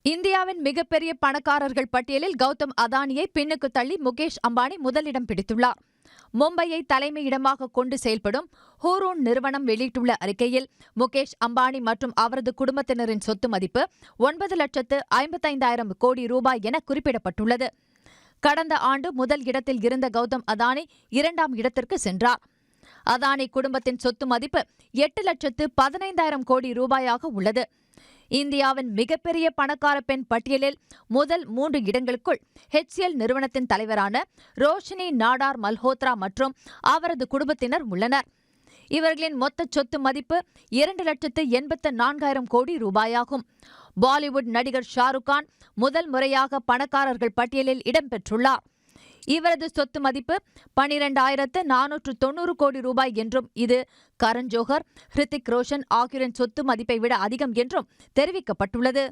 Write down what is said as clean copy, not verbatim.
இந்தியாவின் மிகப்பெரிய பணக்காரர்கள் பட்டியலில் கௌதம் அதானியை பின்னுக்கு தள்ளி முகேஷ் அம்பானி முதலிடம் பிடித்துள்ளார். மும்பையை தலைமையிடமாக கொண்டு செயல்படும் ஹூரூன் நிறுவனம் வெளியிட்டுள்ள அறிக்கையில் முகேஷ் அம்பானி மற்றும் அவரது குடும்பத்தினரின் சொத்து மதிப்பு 9,55,000 கோடி ரூபாய் என குறிப்பிடப்பட்டுள்ளது. கடந்த ஆண்டு முதல் இடத்தில் இருந்த கௌதம் அதானி 2ஆம் இடத்திற்கு சென்றார். அதானி குடும்பத்தின் சொத்து மதிப்பு 8,15,000 கோடி ரூபாயாக உள்ளது. இந்தியாவின் மிகப்பெரிய பணக்கார பெண் பட்டியலில் முதல் 3 இடங்களுக்குள் HCL நிறுவனத்தின் தலைவரான ரோஷினி நாடார் மல்ஹோத்ரா மற்றும் அவரது குடும்பத்தினர் உள்ளனர். இவர்களின் மொத்த சொத்து மதிப்பு 2,84,000 கோடி ரூபாயாகும். பாலிவுட் நடிகர் ஷாருக் கான் முதல் முறையாக பணக்காரர்கள் பட்டியலில் இடம்பெற்றுள்ளார். இவரது சொத்து மதிப்பு 12,490 கோடி ரூபாய் என்றும் இது கரண் ஜோஹர், ஹிருத்திக் ரோஷன் ஆகியோரின் சொத்து மதிப்பை விட அதிகம் என்றும் தெரிவிக்கப்பட்டுள்ளது.